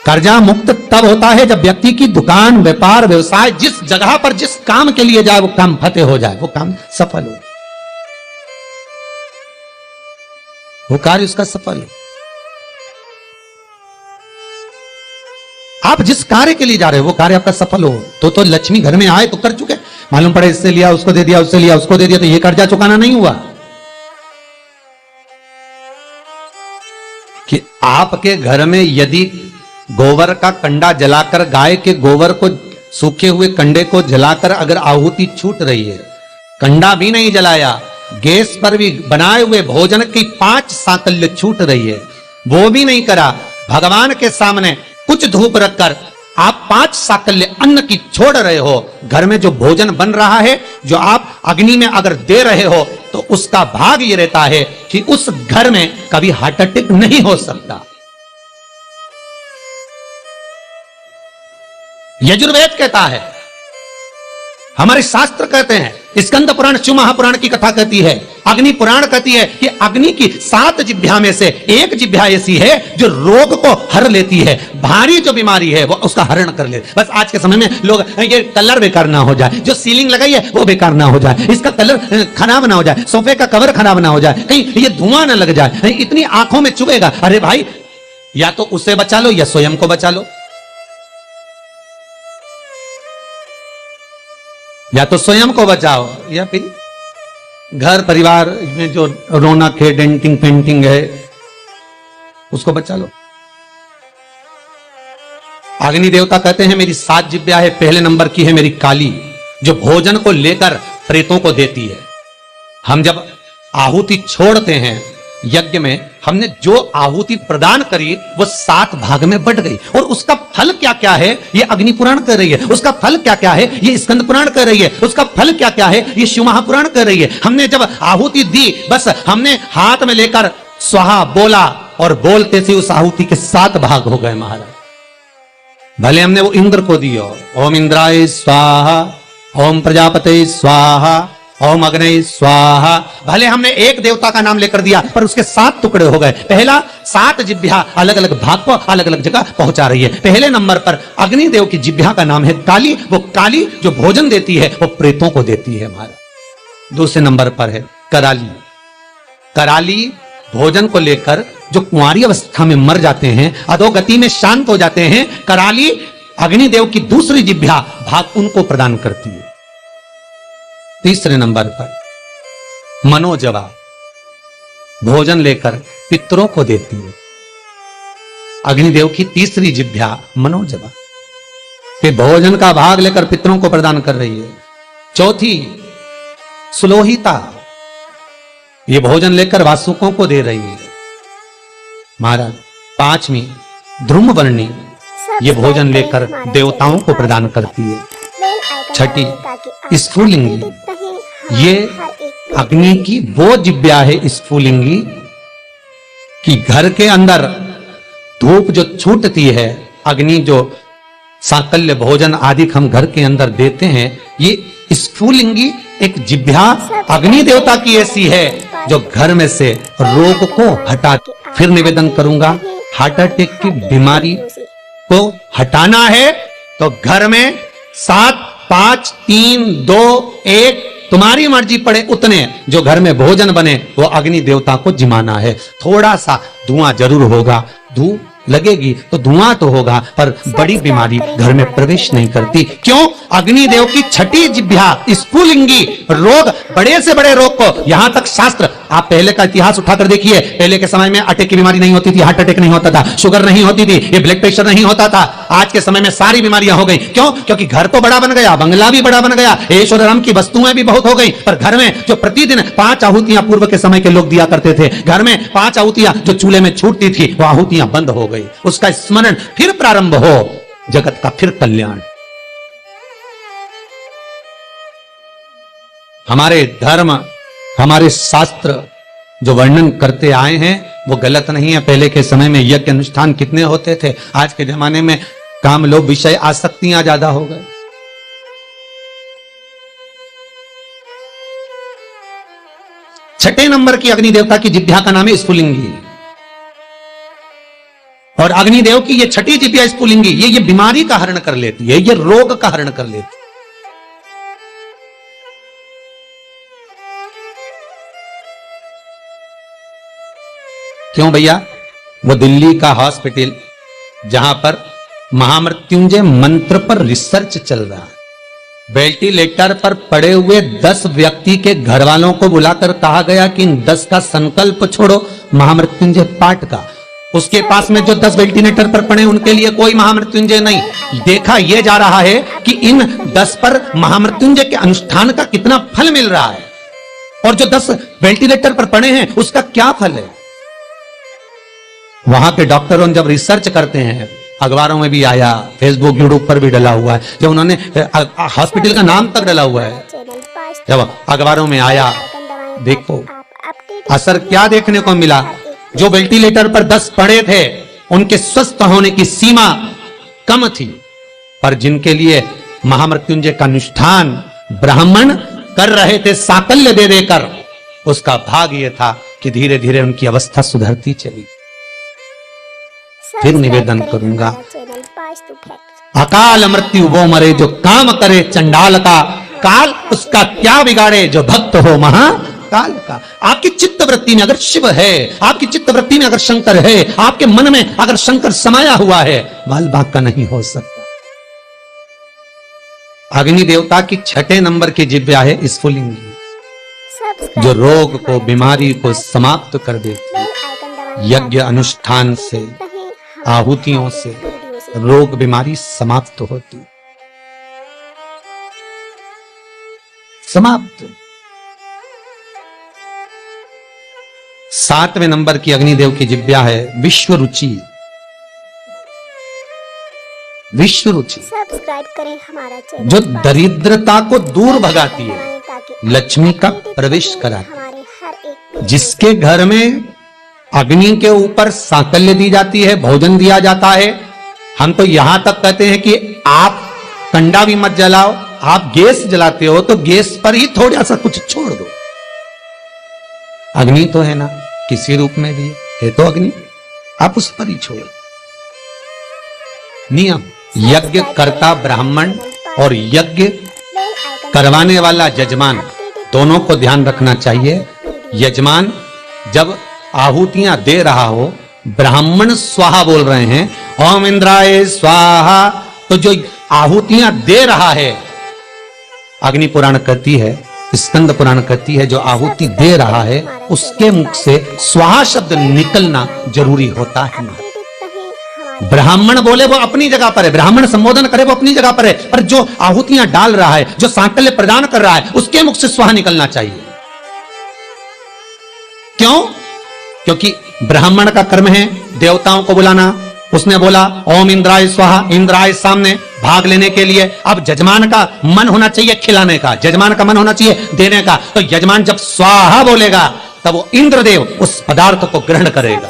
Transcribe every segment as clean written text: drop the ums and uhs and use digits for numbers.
कर्जा मुक्त तब होता है जब व्यक्ति की दुकान, व्यापार, व्यवसाय, जिस जगह पर जिस काम के लिए जाए वो काम फतेह हो जाए, वो काम सफल हो, वो कार्य उसका सफल हो। आप जिस कार्य के लिए जा रहे हो वो कार्य आपका सफल हो तो लक्ष्मी घर में आए तो कर चुके, मालूम पड़े इससे लिया उसको दे दिया, उससे लिया उसको दे दिया, तो ये कर्जा चुकाना नहीं हुआ। कि आपके घर में यदि गोबर का कंडा जलाकर, गाय के गोबर को, सूखे हुए कंडे को जलाकर अगर आहुति छूट रही है, कंडा भी नहीं जलाया, गैस पर भी बनाए हुए भोजन की 5 साकल्य छूट रही है, वो भी नहीं करा, भगवान के सामने कुछ धूप रखकर आप 5 साकल्य अन्न की छोड़ रहे हो, घर में जो भोजन बन रहा है, जो आप अग्नि में अगर दे रहे हो, तो उसका भाग ये रहता है कि उस घर में कभी हार्ट अटैक नहीं हो सकता। यजुर्वेद कहता है, हमारे शास्त्र कहते हैं, स्कंद पुराण, शिव महापुराण की कथा कहती है, अग्नि पुराण कहती है कि अग्नि की 7 जिह्वा में से एक जिह्वा ऐसी है जो रोग को हर लेती है, भारी जो बीमारी है वो उसका हरण कर ले। बस आज के समय में लोग, ये कलर बेकार ना हो जाए, जो सीलिंग लगाई है वो बेकार ना हो जाए, इसका कलर खराब ना हो जाए, सोफे का कवर खराब ना हो जाए, कहीं ये धुआं ना लग जाए, कहीं इतनी आंखों में चुभेगा। अरे भाई, या तो उसे बचा लो या स्वयं को बचा लो, या तो स्वयं को बचाओ या फिर घर परिवार में जो रौनक है, डेंटिंग पेंटिंग है, उसको बचा लो। अग्नि देवता कहते हैं मेरी 7 जिह्वा है, पहले नंबर की है मेरी काली, जो भोजन को लेकर प्रेतों को देती है। हम जब आहुति छोड़ते हैं यज्ञ में, हमने जो आहुति प्रदान करी वो 7 भाग में बट गई, और उसका फल क्या क्या है ये अग्नि पुराण कह रही है, उसका फल क्या क्या है ये स्कंद पुराण कह रही है, उसका फल क्या क्या है ये शिव महापुराण कह रही है। हमने जब आहुति दी, बस हमने हाथ में लेकर स्वाहा बोला, और बोलते से उस आहुति के 7 भाग हो गए महाराज। भले हमने वो इंद्र को दियो, ओम इंद्राय स्वाहा, ओम प्रजापते स्वाहा, ओम अग्नि स्वाहा, भले हमने एक देवता का नाम लेकर दिया पर उसके 7 टुकड़े हो गए। पहला 7 जिह्वा अलग अलग भाग को अलग अलग जगह पहुंचा रही है। पहले नंबर पर अग्निदेव की जिह्वा का नाम है काली, वो काली जो भोजन देती है वो प्रेतों को देती है हमारा। दूसरे नंबर पर है कराली, कराली भोजन को लेकर जो कुंवारी अवस्था में मर जाते हैं, अधोगति में शांत हो जाते हैं, कराली अग्निदेव की दूसरी जिह्वा भाग उनको प्रदान करती है। तीसरे नंबर पर मनोजवा भोजन लेकर पितरों को देती है, अग्निदेव की तीसरी जिह्वा मनोजवा, फिर भोजन का भाग लेकर पितरों को प्रदान कर रही है। चौथी सुलोहिता, ये भोजन लेकर वासुकों को दे रही है महाराज। 5वीं ध्रुमवर्णी, ये भोजन लेकर देवताओं को प्रदान करती है। 6ठी स्फुलिंगी, ये अग्नि की वो जिह्वा है स्फुलिंगी कि घर के अंदर धूप जो छूटती है, अग्नि जो साकल्य भोजन आदि हम घर के अंदर देते हैं, ये स्फुलिंगी एक जिह्वा अग्नि देवता की ऐसी है जो घर में से रोग को हटा। फिर निवेदन करूंगा, हार्ट अटैक की बीमारी को हटाना है तो घर में 7, 5, 3, 2, 1 तुम्हारी मर्जी पड़े उतने जो घर में भोजन बने वो अग्नि देवता को जिमाना है। थोड़ा सा धुआं जरूर होगा, धूप लगेगी तो धुआं तो होगा, पर बड़ी बीमारी घर में प्रवेश नहीं करती। क्यों? अग्निदेव की 6ठी जिह्वा स्फुलिंगी रोग, बड़े से बड़े रोग को, यहां तक शास्त्र, आप पहले का इतिहास उठाकर देखिए, पहले के समय में अटैक की बीमारी नहीं होती थी, हार्ट अटैक नहीं होता था, शुगर नहीं होती थी, ये ब्लड प्रेशर नहीं होता था। आज के समय में सारी बीमारियां हो गई। क्यों? क्योंकि घर तो बड़ा बन गया, बंगला भी बड़ा बन गया, ऐश्वर्य की वस्तुएं भी बहुत हो गई, पर घर में जो प्रतिदिन 5 आहुतियां पूर्व के समय के लोग दिया करते थे, घर में 5 आहुतियां जो चूल्हे में छूटती थी वो आहुतियां बंद हो गई। उसका स्मरण फिर प्रारंभ हो, जगत का फिर कल्याण। हमारे धर्म, हमारे शास्त्र जो वर्णन करते आए हैं वो गलत नहीं है। पहले के समय में यज्ञ अनुष्ठान कितने होते थे, आज के जमाने में काम, लोभ, विषय, आसक्तियां ज्यादा हो गए। छठे नंबर की अग्नि देवता की जिह्वा का नाम है स्फुलिंगी, और अग्निदेव की ये छठी जिब्या स्फुलिंगी ये बीमारी का हरण कर लेती है, ये रोग का हरण कर लेती है। क्यों भैया? वो दिल्ली का हॉस्पिटल जहां पर महामृत्युंजय मंत्र पर रिसर्च चल रहा है, वेंटिलेटर पर पड़े हुए 10 व्यक्ति के घर वालों को बुलाकर कहा गया कि इन 10 का संकल्प छोड़ो महामृत्युंजय पाठ का। उसके पास में जो 10 वेंटिलेटर पर पड़े उनके लिए कोई महामृत्युंजय नहीं। देखा यह जा रहा है कि इन 10 पर महामृत्युंजय के अनुष्ठान का कितना फल मिल रहा है, और जो 10 वेंटिलेटर पर पड़े हैं उसका क्या फल है। वहां के डॉक्टरों जब रिसर्च करते हैं, अखबारों में भी आया, फेसबुक यूट्यूब पर भी डला हुआ है, जब उन्होंने हॉस्पिटल का नाम तक डला हुआ है, जब अखबारों में आया, देखो असर क्या देखने को मिला। जो वेंटिलेटर पर 10 पड़े थे उनके स्वस्थ होने की सीमा कम थी, पर जिनके लिए महामृत्युंजय का अनुष्ठान ब्राह्मण कर रहे थे साकल्य दे देकर, उसका भाग यह था कि धीरे धीरे उनकी अवस्था सुधरती चली। फिर निवेदन करूंगा, अकाल मृत्यु वो मरे जो काम करे चंडाल का, काल उसका क्या बिगाड़े जो भक्त हो महाकाल का। आपकी चित्त वृत्ति में अगर शिव है, आपकी चित्त वृत्ति में अगर शंकर है, आपके मन में अगर शंकर समाया हुआ है, बाल बाग का नहीं हो सकता। अग्नि देवता की 6 नंबर की जिब्या है स्फुलिंगी, जो रोग को, बीमारी को समाप्त कर देती है। यज्ञ अनुष्ठान से, आहुतियों से रोग बीमारी समाप्त होती, समाप्त। 7वें नंबर की अग्निदेव की जिब्या है विश्व रुचि। विश्व रुचि सब्सक्राइब करें हमारा चैनल, जो दरिद्रता को दूर भगाती है, लक्ष्मी का प्रवेश कराती है। जिसके घर में अग्नि के ऊपर सांकल्य दी जाती है, भोजन दिया जाता है, हम तो यहां तक कहते हैं कि आप कंडा भी मत जलाओ, आप गैस जलाते हो तो गैस पर ही थोड़ा सा कुछ छोड़ दो। अग्नि तो है ना, किसी रूप में भी है तो अग्नि, आप उस पर ही छोड़ो। नियम, यज्ञ करता ब्राह्मण और यज्ञ करवाने वाला यजमान दोनों को ध्यान रखना चाहिए। यजमान जब आहुतियां दे रहा हो, ब्राह्मण स्वाहा बोल रहे हैं, ओम इंद्राय स्वाहा, तो जो आहुतियां दे रहा है, अग्नि पुराण कहती है, स्कंद पुराण कहती है, जो आहुति दे रहा है उसके मुख से स्वाहा शब्द निकलना जरूरी होता है। ब्राह्मण बोले वो अपनी जगह पर है, ब्राह्मण संबोधन करे वो अपनी जगह पर है, पर जो आहुतियां डाल रहा है, जो सांकल्य प्रदान कर रहा है, उसके मुख से स्वाहा निकलना चाहिए। क्यों? क्योंकि ब्राह्मण का कर्म है देवताओं को बुलाना। उसने बोला ओम इंद्राय स्वाहा, इंद्राय सामने भाग लेने के लिए। अब यजमान का मन होना चाहिए खिलाने का, यजमान का मन होना चाहिए देने का। तो यजमान जब स्वाहा बोलेगा तब वो इंद्रदेव उस पदार्थ को ग्रहण करेगा।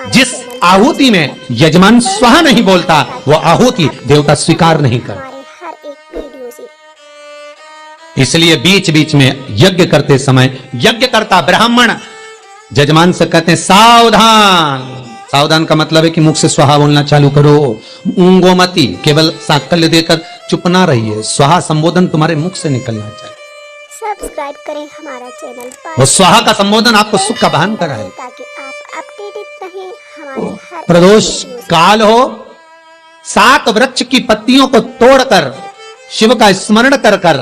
जिस आहुति में यजमान स्वाहा नहीं बोलता, वो आहुति देवता स्वीकार नहीं करता। इसलिए बीच बीच में यज्ञ करते समय यज्ञ करता ब्राह्मण यजमान से कहते हैं सावधान। सावधान का मतलब है कि मुख से स्वाहा बोलना चालू करो, ऊंगोमती, केवल सांकल्य देकर चुप ना रहिए, स्वाहा संबोधन तुम्हारे मुख से निकलना चाहिए। सब्सक्राइब करें हमारा चैनल, वो स्वाहा का संबोधन आपको सुख का बहन कराए, ताकि आप अपडेटेड रहें हमारे हर प्रदोष काल हो। 7 वृक्ष की पत्तियों को तोड़कर शिव का स्मरण कर कर,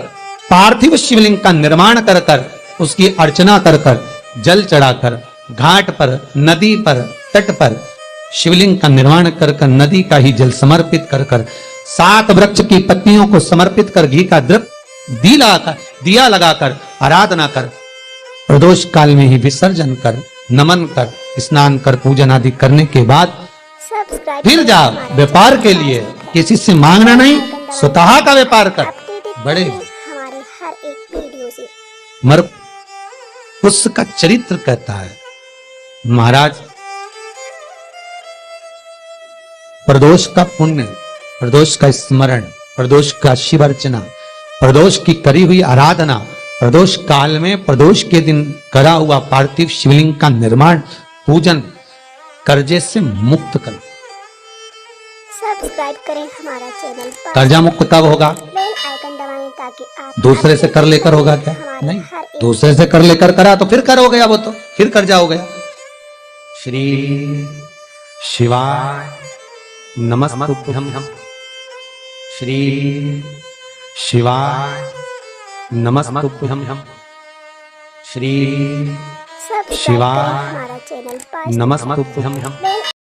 पार्थिव शिवलिंग का निर्माण कर कर, उसकी अर्चना कर कर, जल चढ़ाकर, घाट पर, नदी पर, तट पर शिवलिंग का निर्माण कर कर, नदी का ही जल समर्पित कर कर, 7 वृक्ष की पत्तियों को समर्पित कर, घी का द्रव्य दिया लगाकर आराधना कर, प्रदोष काल में ही विसर्जन कर, नमन कर, स्नान कर, पूजन आदि करने के बाद फिर जाओ व्यापार के लिए। किसी से मांगना नहीं, स्वतः का व्यापार कर। बड़े हमारे हर एक वीडियो से मर उसका चरित्र कहता है, महाराज प्रदोष का पुण्य, प्रदोष का स्मरण, प्रदोष का शिव अर्चना, प्रदोष की करी हुई आराधना, प्रदोष काल में प्रदोष के दिन करा हुआ पार्थिव शिवलिंग का निर्माण, पूजन कर्जे से मुक्त कर। सब्सक्राइब करें हमारा चैनल, कर्जा मुक्त कब होगा? बेल आइकन दबाएं ताकि आप दूसरे से कर लेकर होगा क्या? हमारे नहीं, हर एक दूसरे से कर लेकर करा तो फिर कर हो गया, वो तो फिर कर्जा हो गया। श्री शिवाय नमस्तुभ्यं। श्री शिवाय नमस्तुभ्यं। श्री सब्सक्राइब शिवाय करें हमारा चैनल, नमस्तुभ्यं। बेल